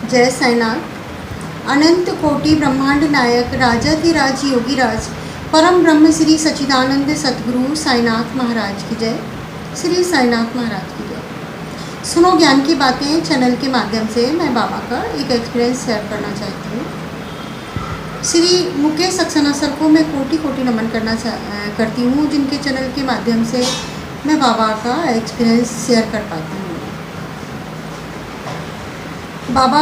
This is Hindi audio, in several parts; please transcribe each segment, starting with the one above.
जय साईनाथ। अनंत कोटि ब्रह्मांड नायक राजाधिराज योगीराज परम ब्रह्म श्री सच्चिदानंद सतगुरु साईनाथ महाराज की जय। श्री साईनाथ महाराज की जय। सुनो ज्ञान की बातें चैनल के माध्यम से मैं बाबा का एक एक्सपीरियंस शेयर करना चाहती हूँ। श्री मुकेश सक्सेना सर को मैं कोटि कोटि नमन करती हूँ, जिनके चैनल के माध्यम से मैं बाबा का एक्सपीरियंस शेयर कर पाती हूँ। बाबा,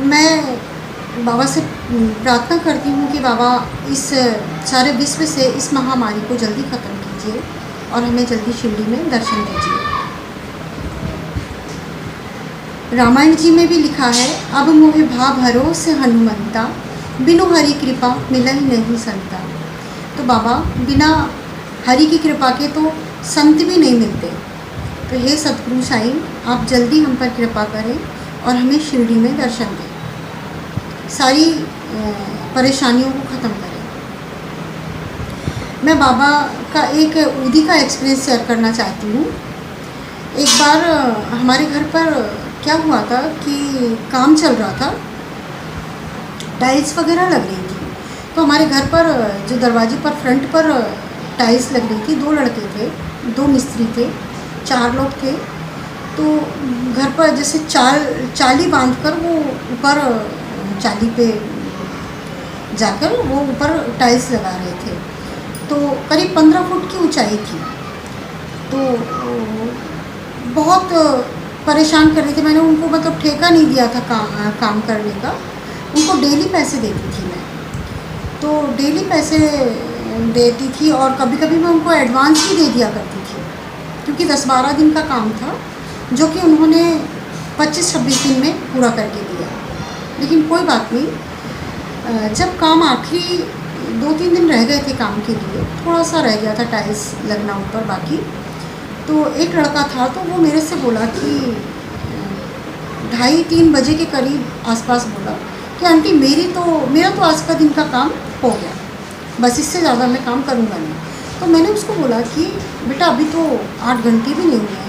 मैं बाबा से प्रार्थना करती हूँ कि बाबा इस सारे विश्व से इस महामारी को जल्दी ख़त्म कीजिए और हमें जल्दी शिरडी में दर्शन दीजिए। रामायण जी में भी लिखा है, अब मोहे भाव भरोसे हनुमंता, बिनु हरि कृपा मिलहि नहीं संता। तो बाबा, बिना हरि की कृपा के तो संत भी नहीं मिलते। तो हे सतगुरु साईं, आप जल्दी हम पर कृपा करें और हमें शिरडी में दर्शन दें, सारी परेशानियों को ख़त्म करें। मैं बाबा का एक ऊदी का एक्सपीरियंस शेयर करना चाहती हूँ। एक बार हमारे घर पर क्या हुआ था कि काम चल रहा था, टाइल्स वगैरह लग रही थी। तो हमारे घर पर जो दरवाजे पर फ्रंट पर टाइल्स लग रही थी, 2 लड़के थे, 2 मिस्त्री थे, 4 लोग थे। तो घर पर जैसे चाली बांधकर वो ऊपर चाली पे जाकर वो ऊपर टाइल्स लगा रहे थे। तो करीब 15 फुट की ऊंचाई थी। तो बहुत परेशान कर रहे थे। मैंने उनको मतलब ठेका नहीं दिया था काम करने का, उनको डेली पैसे देती थी मैं। तो डेली पैसे देती थी और कभी कभी मैं उनको एडवांस भी दे दिया करती थी, क्योंकि 10-12 दिन का काम था जो कि उन्होंने 25-26 दिन में पूरा करके दिया। लेकिन कोई बात नहीं, जब काम आखिरी 2-3 दिन रह गए थे काम के लिए, थोड़ा सा रह गया था टाइल्स लगना ऊपर बाकी, तो एक लड़का था तो वो मेरे से बोला कि 2:30-3 बजे के करीब आसपास बोला कि आंटी मेरा तो आज का दिन का काम हो गया, बस इससे ज़्यादा मैं काम करूँगा नहीं। तो मैंने उसको बोला कि बेटा अभी तो 8 घंटे भी नहीं हुए हैं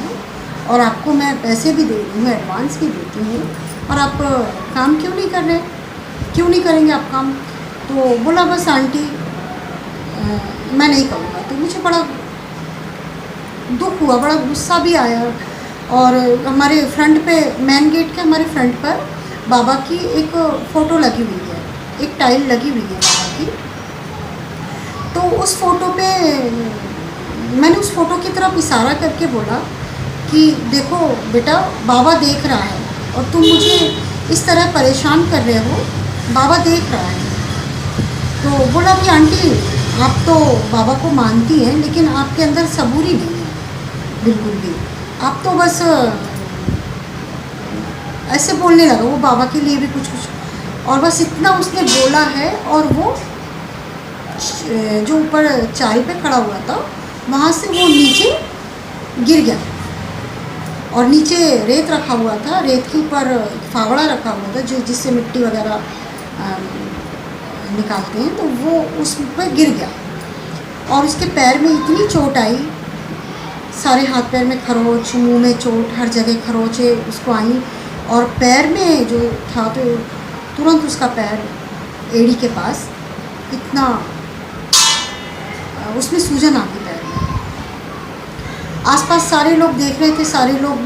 और आपको मैं पैसे भी दे रही हूँ, एडवांस भी देती हूँ, और आप काम क्यों नहीं कर रहे, क्यों नहीं करेंगे आप काम? तो बोला बस आंटी मैं नहीं करूँगा। तो मुझे बड़ा दुख हुआ, बड़ा गुस्सा भी आया। और हमारे फ्रंट पे, मेन गेट के हमारे फ्रंट पर बाबा की एक फ़ोटो लगी हुई है, एक टाइल लगी हुई है बाबा की। तो उस फ़ोटो पे मैंने उस फ़ोटो की तरफ इशारा करके बोला कि देखो बेटा, बाबा देख रहा है और तुम मुझे इस तरह परेशान कर रहे हो, बाबा देख रहा है। तो बोला कि आंटी आप तो बाबा को मानती हैं, लेकिन आपके अंदर सबूरी नहीं है बिल्कुल भी, आप तो बस ऐसे बोलने लगा। वो बाबा के लिए भी कुछ और बस इतना उसने बोला है। और वो जो ऊपर चाल पे खड़ा हुआ था वहाँ से वो नीचे गिर गया और नीचे रेत रखा हुआ था, रेत के ऊपर फावड़ा रखा हुआ था जिससे मिट्टी वगैरह निकालते हैं, तो वो उस पर गिर गया और उसके पैर में इतनी चोट आई, सारे हाथ पैर में खरोच, मुंह में चोट, हर जगह खरोचे उसको आई। और पैर में जो था तो तुरंत उसका पैर एड़ी के पास इतना उसमें सूजन आ गई पैर में। आसपास सारे लोग देख रहे थे, सारे लोग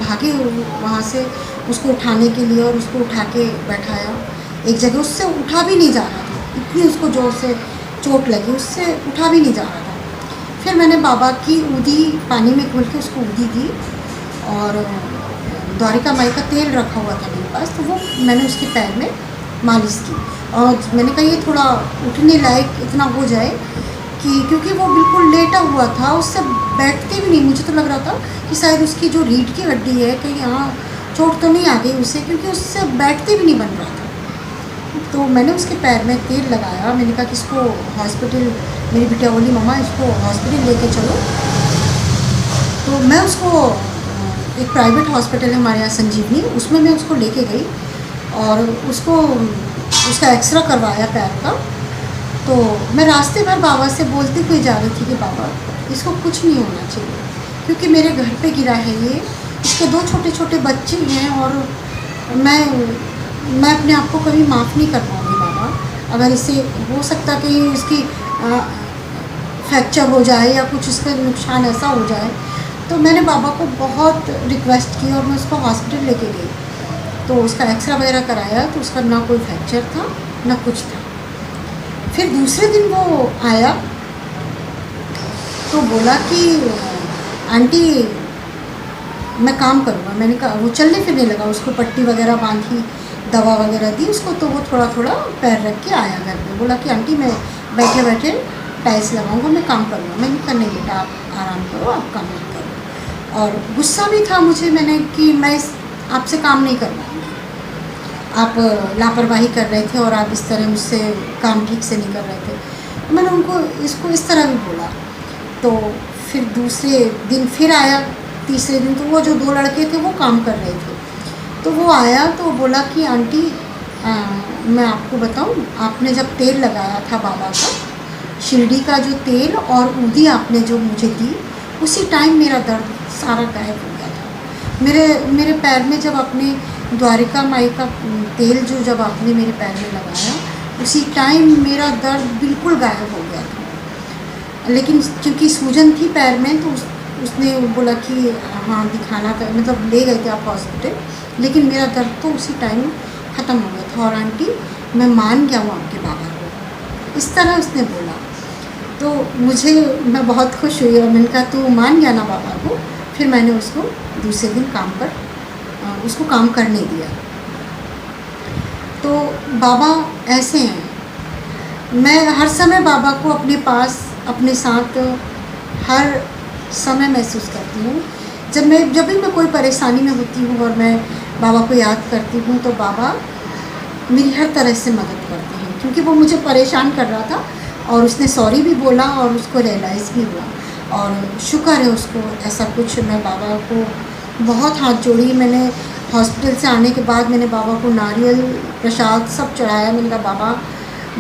भागे वहाँ से उसको उठाने के लिए और उसको उठा के बैठाया एक जगह। उससे उठा भी नहीं जा रहा था, इतनी उसको ज़ोर से चोट लगी, उससे उठा भी नहीं जा रहा था। फिर मैंने बाबा की ऊदी पानी में घोल के उसको ऊदी दी और द्वारिका माई का तेल रखा हुआ था मेरे पास, तो वो मैंने उसके पैर में मालिश की। और मैंने कहा ये थोड़ा उठने लायक इतना हो जाए कि, क्योंकि वो बिल्कुल लेटा हुआ था, उससे बैठते भी नहीं। मुझे तो लग रहा था कि शायद उसकी जो रीढ़ की हड्डी है कहीं यहाँ चोट तो नहीं आ गई उसे, क्योंकि उससे बैठते भी नहीं बन रहा था। तो मैंने उसके पैर में तेल लगाया। मैंने कहा कि इसको हॉस्पिटल, मेरी बिटिया बोली मम्मा इसको हॉस्पिटल लेके चलो। तो मैं उसको एक प्राइवेट हॉस्पिटल है हमारे यहाँ संजीवनी, उसमें मैं उसको लेके गई और उसका एक्सरे करवाया पैर का। तो मैं रास्ते भर बाबा से बोलती हुई जा रही थी कि बाबा इसको कुछ नहीं होना चाहिए, क्योंकि मेरे घर पे गिरा है ये, इसके 2 छोटे छोटे बच्चे हैं और मैं मैं अपने आप को कभी माफ़ नहीं कर पाऊँगी बाबा, अगर इसे हो सकता कि इसकी फ्रैक्चर हो जाए या कुछ इसका नुकसान ऐसा हो जाए। तो मैंने बाबा को बहुत रिक्वेस्ट की और मैं उसको हॉस्पिटल लेके गई। तो उसका एक्सरा वगैरह कराया तो उसका ना कोई फ्रैक्चर था, ना कुछ था। फिर दूसरे दिन वो आया तो बोला कि आंटी मैं काम करूँगा। मैंने कहा, वो चलने फिरने लगा, उसको पट्टी वगैरह बांधी, दवा वगैरह दी उसको, तो वो थोड़ा थोड़ा पैर रख के आया घर पे। बोला कि आंटी मैं बैठे बैठे टाइल्स लगाऊंगा, मैं काम करूँगा। मैंने कहा नहीं बेटा, आप आराम करो, आप काम मत करो। और गुस्सा भी था मुझे, मैंने कि मैं आपसे काम नहीं करवाऊँगी, आप लापरवाही कर रहे थे और आप इस तरह मुझसे काम ठीक से नहीं कर रहे थे। मैंने उनको इसको इस तरह भी बोला। तो फिर दूसरे दिन फिर आया, तीसरे दिन तो वो जो 2 लड़के थे वो काम कर रहे थे। तो वो आया तो बोला कि आंटी मैं आपको बताऊं, आपने जब तेल लगाया था बाबा का, शिरडी का जो तेल और ऊदी आपने जो मुझे दी, उसी टाइम मेरा दर्द सारा गायब हो गया था। मेरे पैर में जब आपने द्वारिका माई का तेल जो जब आपने मेरे पैर में लगाया, उसी टाइम मेरा दर्द बिल्कुल गायब हो गया था। लेकिन क्योंकि सूजन थी पैर में तो उसने बोला कि हाँ दिखाना था, मतलब ले गए थे आप हॉस्पिटल, लेकिन मेरा दर्द तो उसी टाइम ख़त्म हो गया था। और आंटी मैं मान गया हूँ आपके बाबा को, इस तरह उसने बोला। तो मैं बहुत खुश हुई और मैंने कहा तू मान गया ना बाबा को। फिर मैंने उसको दूसरे दिन काम पर उसको काम करने दिया। तो बाबा ऐसे हैं, मैं हर समय बाबा को अपने पास अपने साथ हर समय महसूस करती हूँ। जब भी मैं कोई परेशानी में होती हूँ और मैं बाबा को याद करती हूँ तो बाबा मेरी हर तरह से मदद करते हैं, क्योंकि वो मुझे परेशान कर रहा था और उसने सॉरी भी बोला और उसको रियलाइज़ भी हुआ। और शुक्र है उसको, ऐसा कुछ मैं बाबा को बहुत हाथ जोड़ी। मैंने हॉस्पिटल से आने के बाद मैंने बाबा को नारियल प्रसाद सब चढ़ाया। मैंने कहा बाबा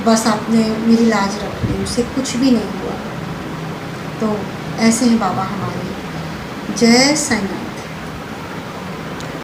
बस आपने मेरी लाज रख ली, उसे कुछ भी नहीं हुआ। तो ऐसे हैं बाबा हमारे। जय साईं नाथ।